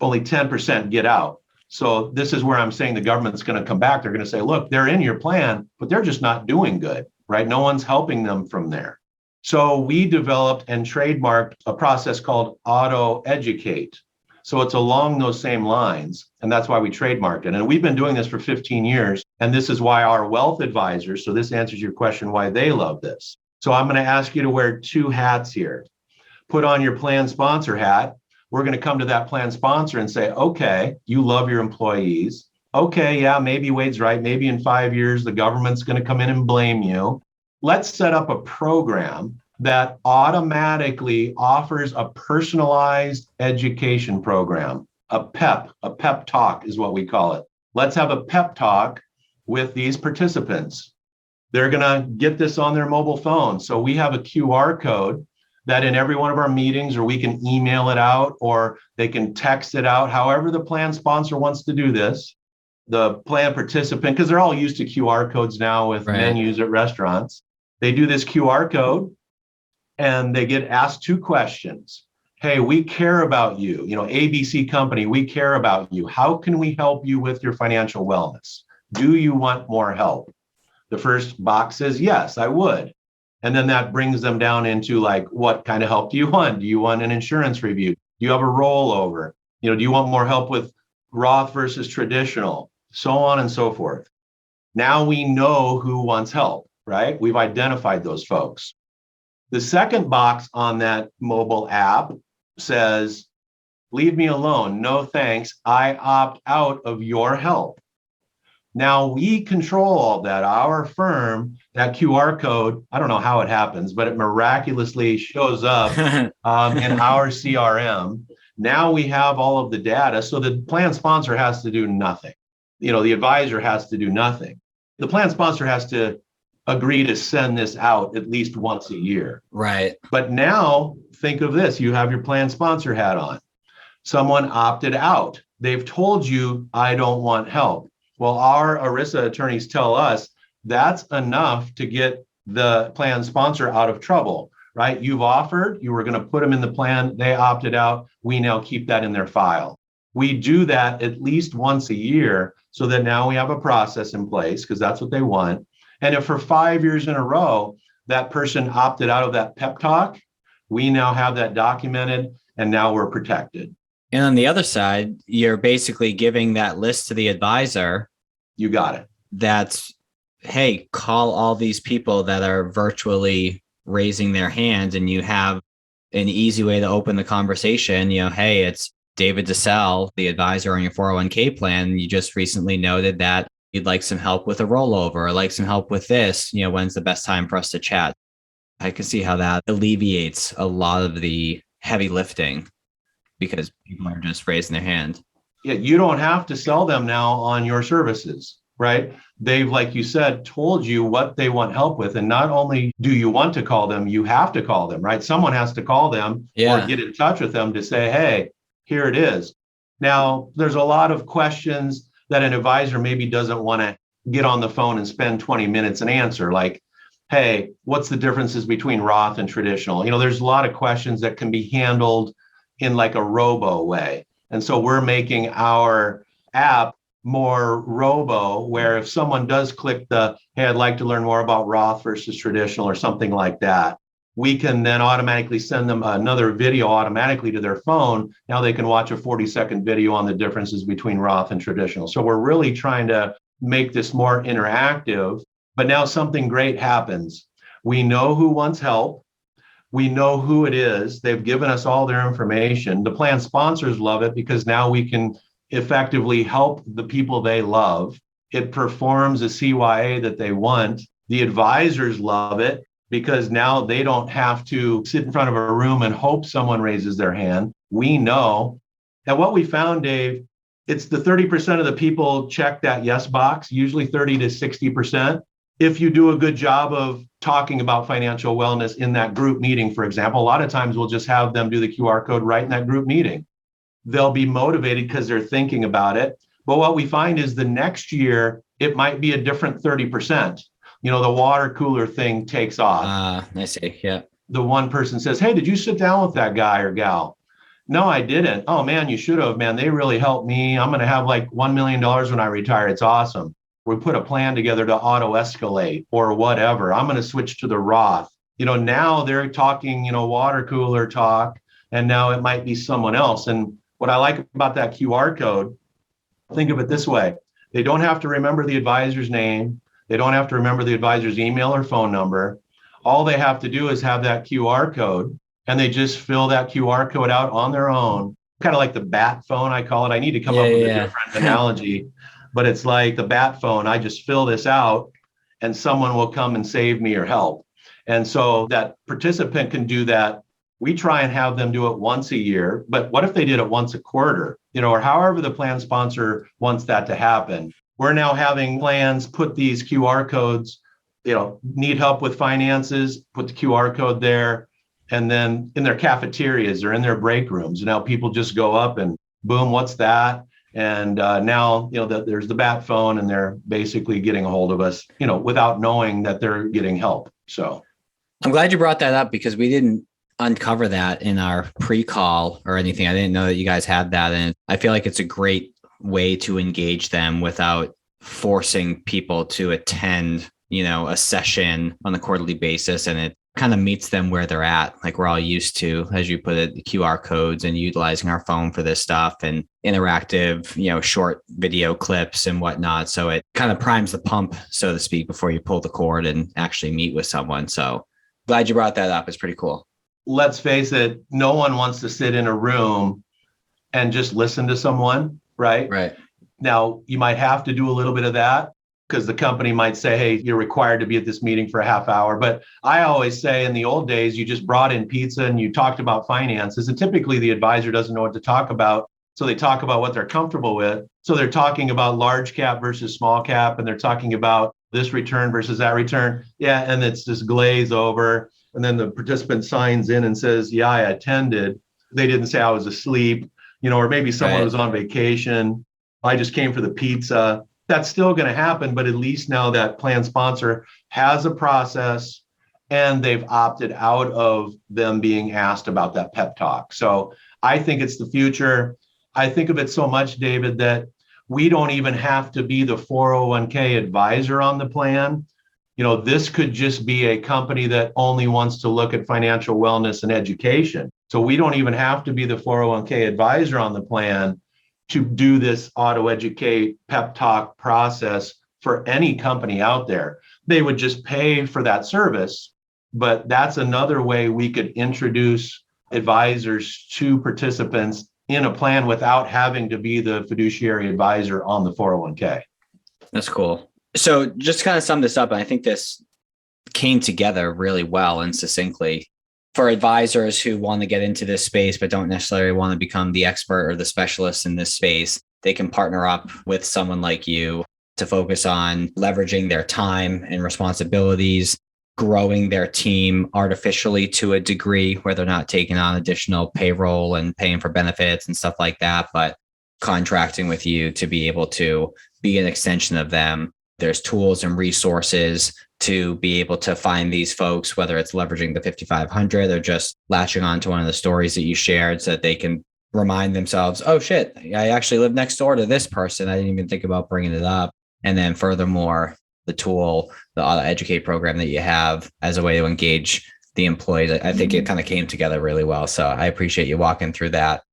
only 10% get out. So this is where I'm saying the government's going to come back. They're going to say, look, they're in your plan, but they're just not doing good, right? No one's helping them from there. So we developed and trademarked a process called Auto Educate. So it's along those same lines. And that's why we trademarked it. And we've been doing this for 15 years. And this is why our wealth advisors, so this answers your question, why they love this. So I'm going to ask you to wear two hats here. Put on your plan sponsor hat. We're going to come to that plan sponsor and say, okay, you love your employees. Okay, yeah, maybe Wade's right. Maybe in 5 years, the government's going to come in and blame you. Let's set up a program that automatically offers a personalized education program, a pep talk is what we call it. Let's have a pep talk with these participants. They're going to get this on their mobile phone. So we have a QR code that in every one of our meetings, or we can email it out, or they can text it out, however the plan sponsor wants to do this. The plan participant, because they're all used to QR codes now with menus at restaurants, they do this QR code and they get asked 2 questions. Hey, we care about you. ABC company, we care about you. How can we help you with your financial wellness? Do you want more help? The first box says, yes, I would. And then that brings them down into like, what kind of help do you want? Do you want an insurance review? Do you have a rollover? Do you want more help with Roth versus traditional? So on and so forth. Now we know who wants help, right? We've identified those folks. The second box on that mobile app says, leave me alone. No thanks. I opt out of your help. Now we control all that. Our firm, that QR code, I don't know how it happens, but it miraculously shows up in our CRM. Now we have all of the data. So the plan sponsor has to do nothing. The advisor has to do nothing. The plan sponsor has to agree to send this out at least once a year. Right. But now think of this. You have your plan sponsor hat on. Someone opted out. They've told you, I don't want help. Well, our ERISA attorneys tell us that's enough to get the plan sponsor out of trouble, right? You've offered, you were going to put them in the plan. They opted out. We now keep that in their file. We do that at least once a year so that now we have a process in place because that's what they want. And if for 5 years in a row, that person opted out of that pep talk, we now have that documented and now we're protected. And on the other side, you're basically giving that list to the advisor. You got it. That's, hey, call all these people that are virtually raising their hands, and you have an easy way to open the conversation. Hey, it's David DeSalle, the advisor on your 401k plan. You just recently noted that you'd like some help with a rollover, or like some help with this. When's the best time for us to chat? I can see how that alleviates a lot of the heavy lifting because people are just raising their hand. Yeah, you don't have to sell them now on your services, right? They've, like you said, told you what they want help with. And not only do you want to call them, you have to call them, right? Someone has to call them or get in touch with them to say, hey, here it is. Now, there's a lot of questions that an advisor maybe doesn't want to get on the phone and spend 20 minutes and answer, like, hey, what's the differences between Roth and traditional? There's a lot of questions that can be handled in like a robo way. And so we're making our app more robo, where if someone does click the, hey, I'd like to learn more about Roth versus traditional or something like that, we can then automatically send them another video automatically to their phone. Now they can watch a 40-second video on the differences between Roth and traditional. So we're really trying to make this more interactive. But now something great happens. We know who wants help. We know who it is. They've given us all their information. The plan sponsors love it because now we can effectively help the people they love. It performs a CYA that they want. The advisors love it because now they don't have to sit in front of a room and hope someone raises their hand. We know. And what we found, Dave, it's the 30% of the people check that yes box, usually 30 to 60%. If you do a good job of talking about financial wellness in that group meeting, for example, a lot of times we'll just have them do the QR code right in that group meeting. They'll be motivated because they're thinking about it. But what we find is the next year, it might be a different 30%. The water cooler thing takes off. I see. Yeah. The one person says, hey, did you sit down with that guy or gal? No, I didn't. Oh, man, you should have, man. They really helped me. I'm going to have like $1 million when I retire. It's awesome. We put a plan together to auto escalate or whatever. I'm going to switch to the Roth. Now they're talking, water cooler talk, and now it might be someone else. And what I like about that QR code, think of it this way. They don't have to remember the advisor's name. They don't have to remember the advisor's email or phone number. All they have to do is have that QR code, and they just fill that QR code out on their own, kind of like the bat phone, I call it. I need to come up with a different analogy. but it's like the bat phone. I just fill this out and someone will come and save me or help. And so that participant can do that. We try and have them do it once a year, but what if they did it once a quarter, or however the plan sponsor wants that to happen. We're now having plans put these QR codes, need help with finances, put the QR code there. And then in their cafeterias or in their break rooms, now people just go up and boom, what's that? And now, there's the bat phone and they're basically getting a hold of us, without knowing that they're getting help. So I'm glad you brought that up because we didn't uncover that in our pre-call or anything. I didn't know that you guys had that. And I feel like it's a great way to engage them without forcing people to attend, a session on a quarterly basis. And it kind of meets them where they're at. Like we're all used to, as you put it, the QR codes and utilizing our phone for this stuff and interactive, short video clips and whatnot. So it kind of primes the pump, so to speak, before you pull the cord and actually meet with someone. So glad you brought that up. It's pretty cool. Let's face it, no one wants to sit in a room and just listen to someone, right? Right. Now, you might have to do a little bit of that because the company might say, hey, you're required to be at this meeting for a half hour. But I always say in the old days, you just brought in pizza and you talked about finances. And typically the advisor doesn't know what to talk about. So they talk about what they're comfortable with. So they're talking about large cap versus small cap, and they're talking about this return versus that return. Yeah, and it's just glaze over. And then the participant signs in and says, yeah, I attended. They didn't say I was asleep, or maybe someone was on vacation. I just came for the pizza. That's still going to happen, but at least now that plan sponsor has a process and they've opted out of them being asked about that pep talk. So I think it's the future. I think of it so much, David, that we don't even have to be the 401k advisor on the plan. This could just be a company that only wants to look at financial wellness and education. So we don't even have to be the 401k advisor on the plan to do this auto educate pep talk process for any company out there. They would just pay for that service, but that's another way we could introduce advisors to participants in a plan without having to be the fiduciary advisor on the 401k. That's cool. So just to kind of sum this up, and I think this came together really well and succinctly. For advisors who want to get into this space, but don't necessarily want to become the expert or the specialist in this space, they can partner up with someone like you to focus on leveraging their time and responsibilities, growing their team artificially to a degree where they're not taking on additional payroll and paying for benefits and stuff like that, but contracting with you to be able to be an extension of them. There's tools and resources to be able to find these folks, whether it's leveraging the 5,500 or just latching on to one of the stories that you shared so that they can remind themselves, oh shit, I actually live next door to this person. I didn't even think about bringing it up. And then furthermore, the tool, the Auto Educate program that you have as a way to engage the employees. I think it kind of came together really well. So I appreciate you walking through that.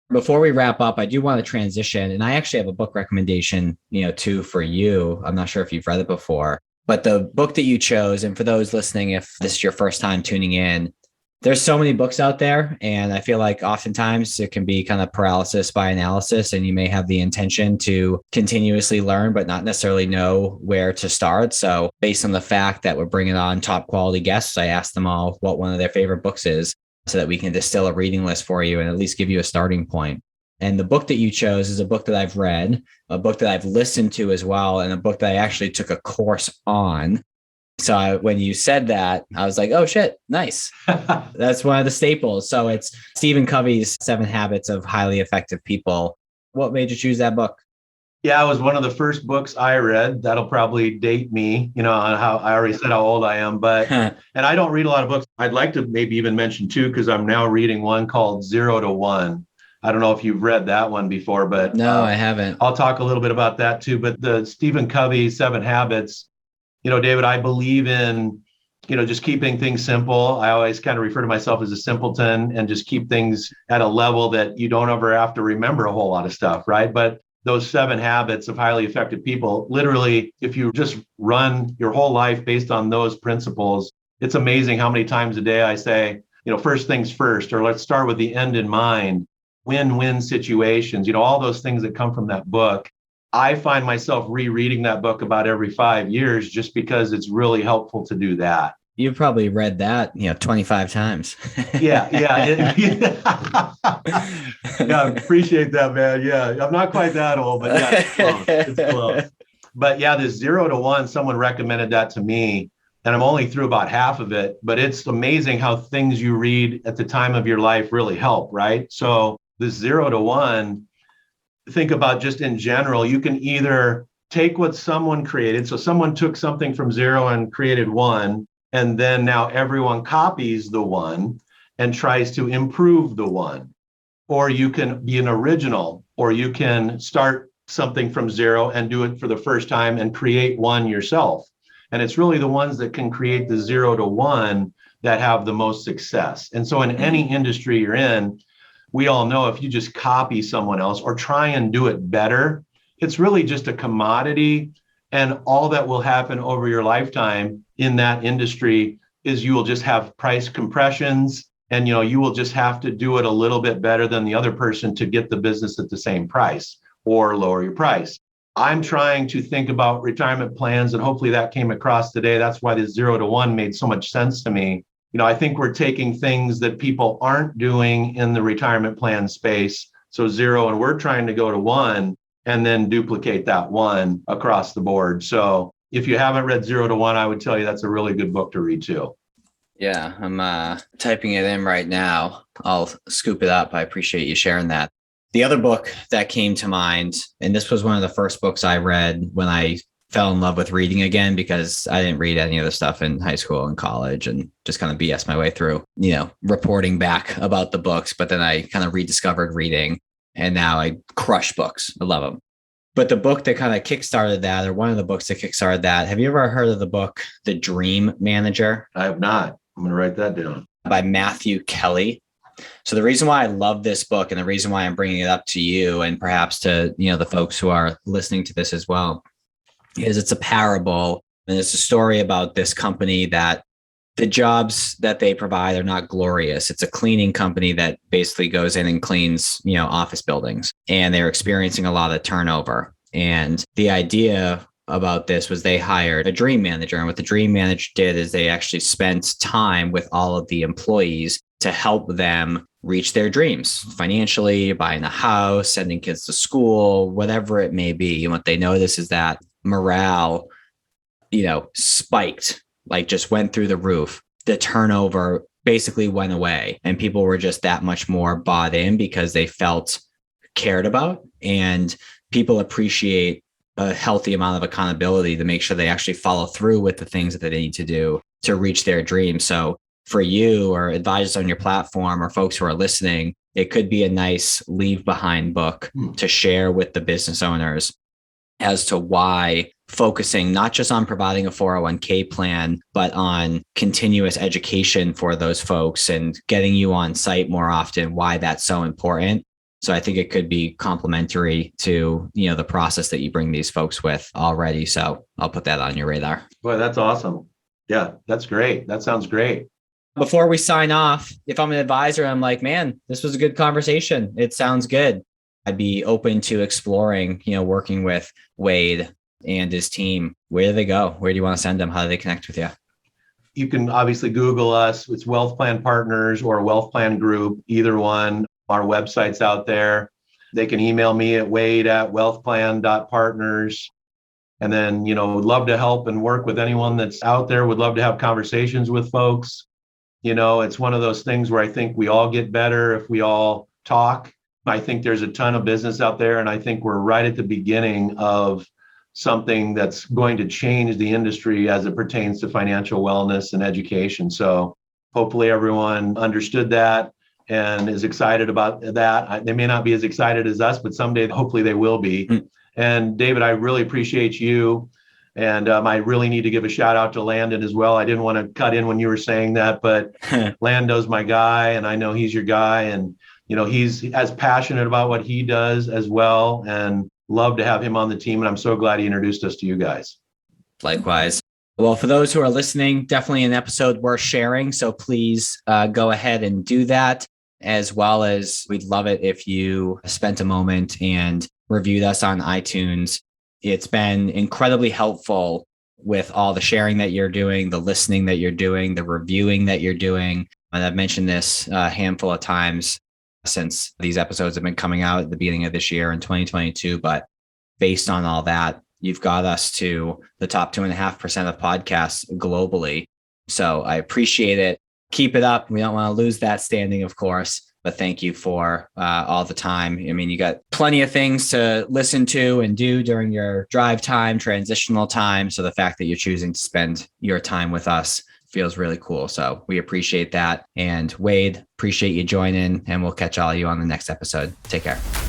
Before we wrap up, I do want to transition, and I actually have a book recommendation, too, for you. I'm not sure if you've read it before, but the book that you chose, and for those listening, if this is your first time tuning in, there's so many books out there. And I feel like oftentimes it can be kind of paralysis by analysis, and you may have the intention to continuously learn, but not necessarily know where to start. So based on the fact that we're bringing on top quality guests, I asked them all what one of their favorite books is, so that we can distill a reading list for you and at least give you a starting point. And the book that you chose is a book that I've read, a book that I've listened to as well, and a book that I actually took a course on. So when you said that, I was like, oh shit, nice. That's one of the staples. So it's Stephen Covey's 7 Habits of Highly Effective People. What made you choose that book? Yeah, it was one of the first books I read. That'll probably date me, on how I already said how old I am. But, and I don't read a lot of books. I'd like to maybe even mention 2, because I'm now reading one called 0 to 1. I don't know if you've read that one before, but no, I haven't. I'll talk a little bit about that too. But the Stephen Covey 7 Habits, David, I believe in, just keeping things simple. I always kind of refer to myself as a simpleton and just keep things at a level that you don't ever have to remember a whole lot of stuff, right? But those 7 habits of highly effective people, literally, if you just run your whole life based on those principles, it's amazing how many times a day I say, first things first, or let's start with the end in mind, win-win situations, all those things that come from that book. I find myself rereading that book about every 5 years just because it's really helpful to do that. You've probably read that, 25 times. Yeah. Yeah, appreciate that, man. Yeah, I'm not quite that old, but yeah, it's close. It's close. But yeah, this 0 to 1, someone recommended that to me, and I'm only through about half of it, but it's amazing how things you read at the time of your life really help, right? So this 0 to 1, think about just in general, you can either take what someone created. So someone took something from 0 and created 1, and then now everyone copies the 1 and tries to improve the 1. Or you can be an original, or you can start something from 0 and do it for the first time and create 1 yourself. And it's really the ones that can create the 0 to 1 that have the most success. And so in any industry you're in, we all know if you just copy someone else or try and do it better, it's really just a commodity. And all that will happen over your lifetime in that industry is you will just have price compressions, and you will just have to do it a little bit better than the other person to get the business at the same price or lower your price. I'm trying to think about retirement plans, and hopefully that came across today. That's why the 0 to 1 made so much sense to me. I think we're taking things that people aren't doing in the retirement plan space. So 0, and we're trying to go to 1 and then duplicate that 1 across the board. So if you haven't read 0 to 1, I would tell you that's a really good book to read too. Yeah, I'm typing it in right now. I'll scoop it up. I appreciate you sharing that. The other book that came to mind, and this was one of the first books I read when I fell in love with reading again, because I didn't read any of the stuff in high school and college and just kind of BS my way through, reporting back about the books. But then I kind of rediscovered reading, and now I crush books. I love them. But the book that kind of kickstarted that, or one of the books that kickstarted that, have you ever heard of the book, The Dream Manager? I have not. I'm going to write that down. By Matthew Kelly. So the reason why I love this book, and the reason why I'm bringing it up to you and perhaps to, the folks who are listening to this as well, is it's a parable, and it's a story about this company that the jobs that they provide are not glorious. It's a cleaning company that basically goes in and cleans, office buildings, and they're experiencing a lot of turnover. And the idea about this was they hired a dream manager. And what the dream manager did is they actually spent time with all of the employees to help them reach their dreams financially, buying a house, sending kids to school, whatever it may be. And what they noticed is that morale, spiked, like just went through the roof. The turnover basically went away, and people were just that much more bought in because they felt cared about. And people appreciate a healthy amount of accountability to make sure they actually follow through with the things that they need to do to reach their dreams. So for you or advisors on your platform or folks who are listening, it could be a nice leave behind book to share with the business owners as to why focusing not just on providing a 401k plan, but on continuous education for those folks and getting you on site more often, why that's so important. So I think it could be complementary to, the process that you bring these folks with already. So I'll put that on your radar. Boy, that's awesome. Yeah, that's great. That sounds great. Before we sign off, if I'm an advisor, I'm like, man, this was a good conversation. It sounds good. I'd be open to exploring, working with Wade and his team. Where do they go? Where do you want to send them? How do they connect with you? You can obviously Google us. It's WealthPLAN Partners or WealthPLAN Group, either one. Our website's out there. They can email me at wade@wealthplan.partners. And then, would love to help and work with anyone that's out there. Would love to have conversations with folks. It's one of those things where I think we all get better if we all talk. I think there's a ton of business out there, and I think we're right at the beginning of something that's going to change the industry as it pertains to financial wellness and education. So hopefully everyone understood that and is excited about that. They may not be as excited as us, but someday hopefully they will be. And David, I really appreciate you. And I really need to give a shout out to Landon as well. I didn't want to cut in when you were saying that, but Lando's my guy, and I know he's your guy. And he's as passionate about what he does as well, and love to have him on the team. And I'm so glad he introduced us to you guys. Likewise. Well, for those who are listening, definitely an episode worth sharing. So please go ahead and do that, as well as we'd love it if you spent a moment and reviewed us on iTunes. It's been incredibly helpful with all the sharing that you're doing, the listening that you're doing, the reviewing that you're doing. And I've mentioned this a handful of times since these episodes have been coming out at the beginning of this year in 2022. But based on all that, you've got us to the top 2.5% of podcasts globally. So I appreciate it. Keep it up. We don't want to lose that standing, of course. But thank you for all the time. I mean, you got plenty of things to listen to and do during your drive time, transitional time. So the fact that you're choosing to spend your time with us feels really cool. So we appreciate that. And Wade, appreciate you joining, and we'll catch all of you on the next episode. Take care.